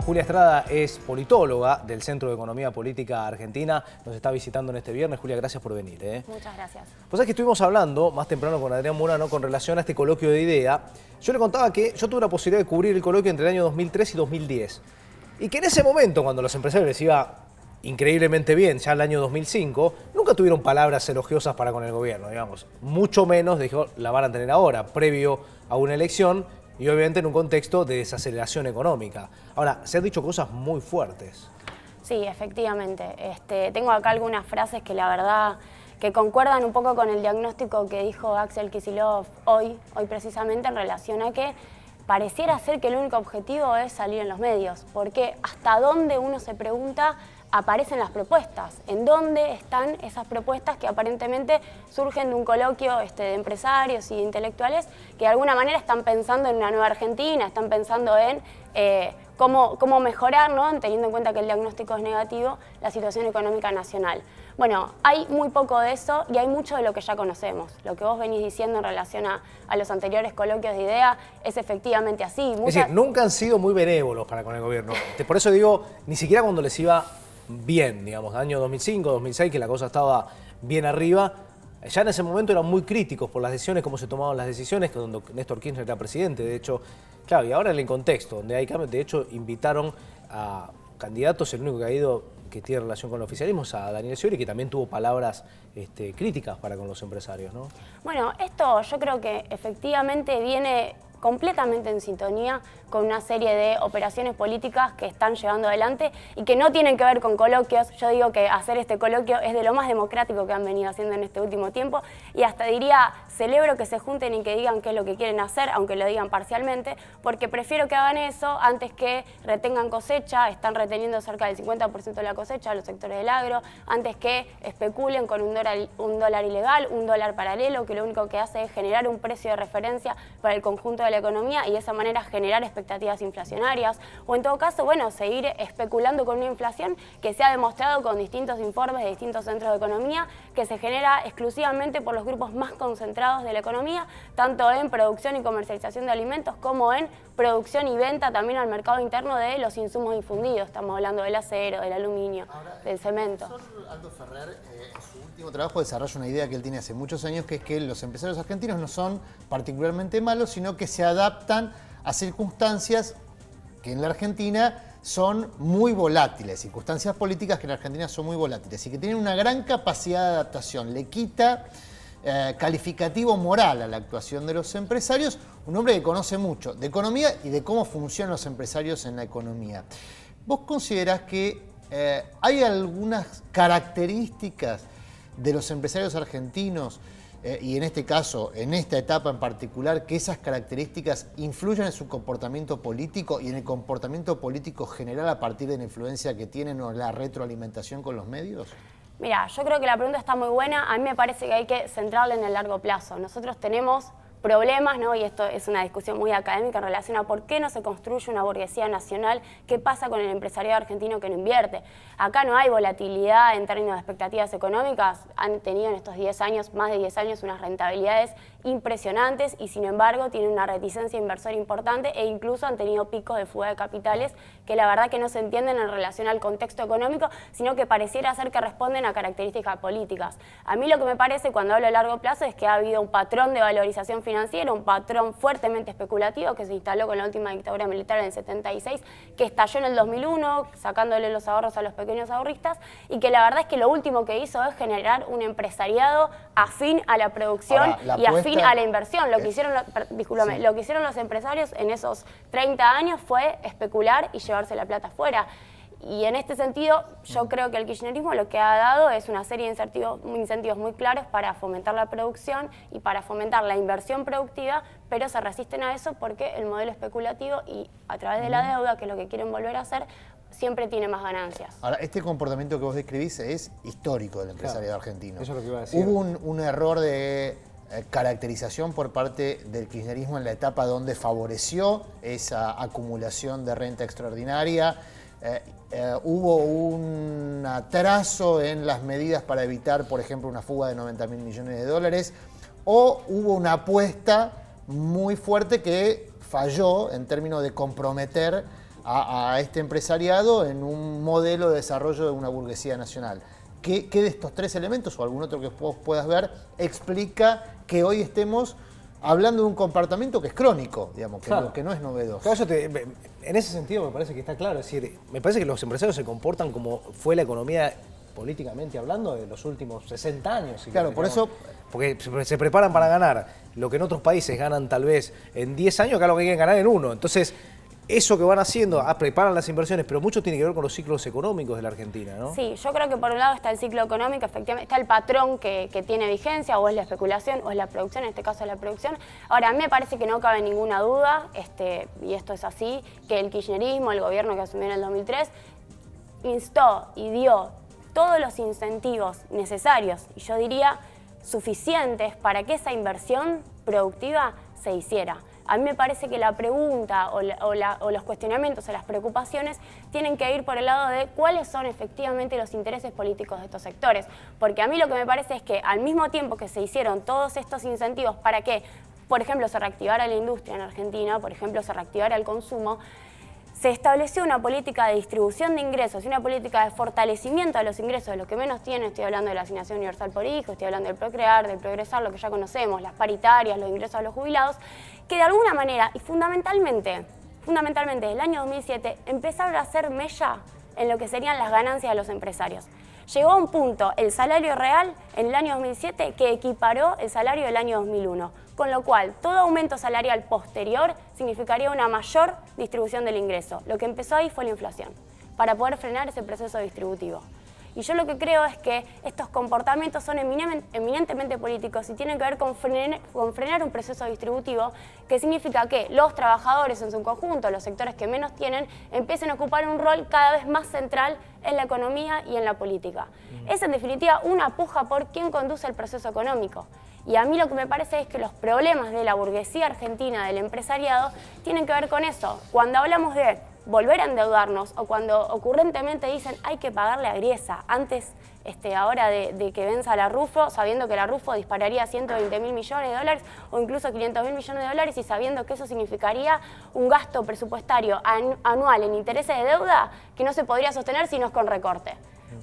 Julia Estrada es politóloga del Centro de Economía Política Argentina. Nos está visitando en este viernes. Julia, gracias por venir. Muchas gracias. Pues es que estuvimos hablando más temprano con Adrián Murano con relación a este coloquio de IDEA. Yo le contaba que yo tuve la posibilidad de cubrir el coloquio entre el año 2003 y 2010. Y que en ese momento, cuando a los empresarios les iba increíblemente bien, ya el año 2005, nunca tuvieron palabras elogiosas para con el gobierno, digamos. Mucho menos, dijo, la van a tener ahora, previo a una elección y obviamente en un contexto de desaceleración económica. Ahora, se han dicho cosas muy fuertes. Sí, efectivamente. Tengo acá algunas frases que la verdad que concuerdan un poco con el diagnóstico que dijo Axel Kicillof hoy precisamente en relación a que pareciera ser que el único objetivo es salir en los medios, porque hasta dónde uno se pregunta aparecen las propuestas, en dónde están esas propuestas que aparentemente surgen de un coloquio de empresarios y de intelectuales que de alguna manera están pensando en una nueva Argentina, están pensando en cómo mejorar, ¿no? Teniendo en cuenta que el diagnóstico es negativo, la situación económica nacional. Bueno, hay muy poco de eso y hay mucho de lo que ya conocemos. Lo que vos venís diciendo en relación a los anteriores coloquios de IDEA es efectivamente así. Es decir, nunca han sido muy benévolos para con el gobierno. Por eso digo, ni siquiera cuando les iba bien, digamos, año 2005, 2006, que la cosa estaba bien arriba, ya en ese momento eran muy críticos por las decisiones, cómo se tomaban las decisiones, cuando Néstor Kirchner era presidente, de hecho, claro, y ahora en el contexto, donde hay cambios, de hecho, invitaron a candidatos, el único que ha ido, que tiene relación con el oficialismo, es a Daniel Scioli, que también tuvo palabras críticas para con los empresarios, ¿no? Bueno, esto yo creo que efectivamente viene completamente en sintonía con una serie de operaciones políticas que están llevando adelante y que no tienen que ver con coloquios. Yo digo que hacer este coloquio es de lo más democrático que han venido haciendo en este último tiempo y hasta diría, celebro que se junten y que digan qué es lo que quieren hacer, aunque lo digan parcialmente, porque prefiero que hagan eso antes que retengan cosecha, están reteniendo cerca del 50% de la cosecha los sectores del agro, antes que especulen con un dólar ilegal, un dólar paralelo, que lo único que hace es generar un precio de referencia para el conjunto de la economía y de esa manera generar expectativas inflacionarias o en todo caso, bueno, seguir especulando con una inflación que se ha demostrado con distintos informes de distintos centros de economía que se genera exclusivamente por los grupos más concentrados de la economía, tanto en producción y comercialización de alimentos como en producción y venta también al mercado interno de los insumos difundidos. Estamos hablando del acero, del aluminio, del cemento. Aldo Ferrer, en su último trabajo, desarrolla una idea que él tiene hace muchos años, que es que los empresarios argentinos no son particularmente malos, sino que se adaptan a circunstancias que en la Argentina son muy volátiles, circunstancias políticas que en la Argentina son muy volátiles y que tienen una gran capacidad de adaptación. Le quita calificativo moral a la actuación de los empresarios, un hombre que conoce mucho de economía y de cómo funcionan los empresarios en la economía. ¿Vos considerás que hay algunas características de los empresarios argentinos y en este caso, en esta etapa en particular, que esas características influyen en su comportamiento político y en el comportamiento político general a partir de la influencia que tienen o la retroalimentación con los medios? Mira, yo creo que la pregunta está muy buena. A mí me parece que hay que centrarla en el largo plazo. Nosotros tenemos problemas, ¿no? Y esto es una discusión muy académica en relación a por qué no se construye una burguesía nacional, qué pasa con el empresariado argentino que no invierte. Acá no hay volatilidad en términos de expectativas económicas, han tenido en estos 10 años, más de 10 años, unas rentabilidades impresionantes y sin embargo tienen una reticencia inversora importante e incluso han tenido picos de fuga de capitales que la verdad que no se entienden en relación al contexto económico, sino que pareciera ser que responden a características políticas. A mí lo que me parece cuando hablo de largo plazo es que ha habido un patrón de valorización financiera, un patrón fuertemente especulativo que se instaló con la última dictadura militar en el 76, que estalló en el 2001, sacándole los ahorros a los pequeños ahorristas, y que la verdad es que lo último que hizo es generar un empresariado afín a la producción y afín a la inversión. Lo que hicieron, lo que hicieron los empresarios en esos 30 años fue especular y llevarse la plata afuera. Y en este sentido, yo creo que el kirchnerismo lo que ha dado es una serie de incentivos muy claros para fomentar la producción y para fomentar la inversión productiva, pero se resisten a eso porque el modelo especulativo y a través de la deuda, que es lo que quieren volver a hacer, siempre tiene más ganancias. Ahora, este comportamiento que vos describís es histórico del empresariado argentino. Eso es lo que iba a decir. Hubo un error de caracterización por parte del kirchnerismo en la etapa donde favoreció esa acumulación de renta extraordinaria. Hubo un atraso en las medidas para evitar, por ejemplo, una fuga de 90.000 millones de dólares, o hubo una apuesta muy fuerte que falló en términos de comprometer a este empresariado en un modelo de desarrollo de una burguesía nacional. ¿Qué de estos tres elementos o algún otro que vos puedas ver explica que hoy estemos hablando de un comportamiento que es crónico, digamos, que no es novedoso? Claro, en ese sentido me parece que está claro. Es decir, me parece que los empresarios se comportan como fue la economía políticamente hablando de los últimos 60 años. Si claro, por eso... Porque se preparan para ganar lo que en otros países ganan tal vez en 10 años, acá lo que quieren ganar en 1. Entonces, eso que van haciendo, preparan las inversiones, pero mucho tiene que ver con los ciclos económicos de la Argentina, ¿no? Sí, yo creo que por un lado está el ciclo económico, efectivamente, está el patrón que tiene vigencia, o es la especulación, o es la producción, en este caso es la producción. Ahora, a mí me parece que no cabe ninguna duda, y esto es así, que el kirchnerismo, el gobierno que asumió en el 2003, instó y dio todos los incentivos necesarios, y yo diría suficientes, para que esa inversión productiva se hiciera. A mí me parece que la pregunta o los cuestionamientos o las preocupaciones tienen que ir por el lado de cuáles son efectivamente los intereses políticos de estos sectores. Porque a mí lo que me parece es que al mismo tiempo que se hicieron todos estos incentivos para que, por ejemplo, se reactivara la industria en Argentina, por ejemplo, se reactivara el consumo, se estableció una política de distribución de ingresos y una política de fortalecimiento de los ingresos de los que menos tienen. Estoy hablando de la asignación universal por hijo, estoy hablando del Procrear, del Progresar, lo que ya conocemos, las paritarias, los ingresos a los jubilados, que de alguna manera y fundamentalmente desde el año 2007 empezaron a hacer mella en lo que serían las ganancias de los empresarios. Llegó a un punto el salario real en el año 2007 que equiparó el salario del año 2001, con lo cual todo aumento salarial posterior significaría una mayor distribución del ingreso. Lo que empezó ahí fue la inflación, para poder frenar ese proceso distributivo. Y yo lo que creo es que estos comportamientos son eminentemente políticos y tienen que ver con frenar un proceso distributivo, que significa que los trabajadores en su conjunto, los sectores que menos tienen, empiecen a ocupar un rol cada vez más central en la economía y en la política. Es en definitiva una puja por quién conduce el proceso económico. Y a mí lo que me parece es que los problemas de la burguesía argentina, del empresariado, tienen que ver con eso. Cuando hablamos de volver a endeudarnos o cuando ocurrentemente dicen hay que pagarle a Griesa antes, ahora de que venza la Rufo, sabiendo que la Rufo dispararía 120.000 millones de dólares o incluso 500.000 millones de dólares y sabiendo que eso significaría un gasto presupuestario anual en intereses de deuda que no se podría sostener si no es con recorte.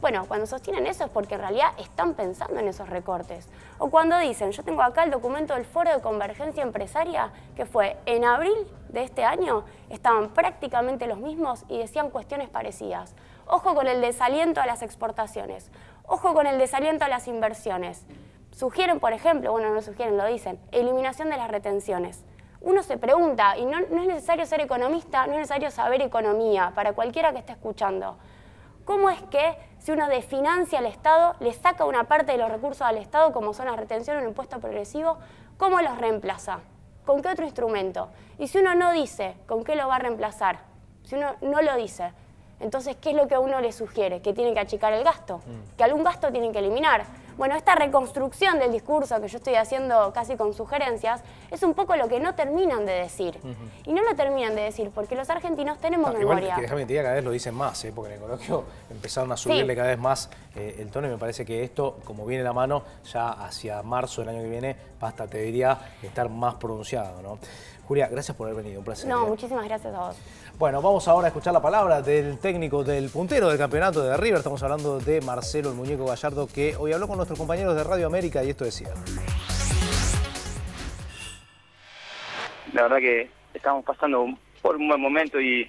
Bueno, cuando sostienen eso es porque en realidad están pensando en esos recortes. O cuando dicen, yo tengo acá el documento del Foro de Convergencia Empresaria, que fue en abril de este año, estaban prácticamente los mismos y decían cuestiones parecidas. Ojo con el desaliento a las exportaciones, ojo con el desaliento a las inversiones. Sugieren, por ejemplo, bueno, no sugieren, lo dicen, eliminación de las retenciones. Uno se pregunta, y no es necesario ser economista, no es necesario saber economía, para cualquiera que esté escuchando. ¿Cómo es que si uno desfinancia al Estado, le saca una parte de los recursos al Estado, como son las retenciones o el impuesto progresivo, cómo los reemplaza? ¿Con qué otro instrumento? Y si uno no dice con qué lo va a reemplazar, si uno no lo dice, entonces, ¿qué es lo que a uno le sugiere? Que tiene que achicar el gasto, que algún gasto tienen que eliminar. Bueno, esta reconstrucción del discurso que yo estoy haciendo casi con sugerencias es un poco lo que no terminan de decir. Y no lo terminan de decir porque los argentinos tenemos memoria. Igual, déjame decir, cada vez lo dicen más, porque en el coloquio empezaron a subirle cada vez más el tono y me parece que esto, como viene la mano, ya hacia marzo del año que viene, basta, te diría, estar más pronunciado, ¿no? Julia, gracias por haber venido, un placer. No, muchísimas gracias a vos. Bueno, vamos ahora a escuchar la palabra del técnico del puntero del campeonato de River. Estamos hablando de Marcelo el Muñeco Gallardo, que hoy habló con nuestros compañeros de Radio América y esto decía. La verdad que estamos pasando por un buen momento y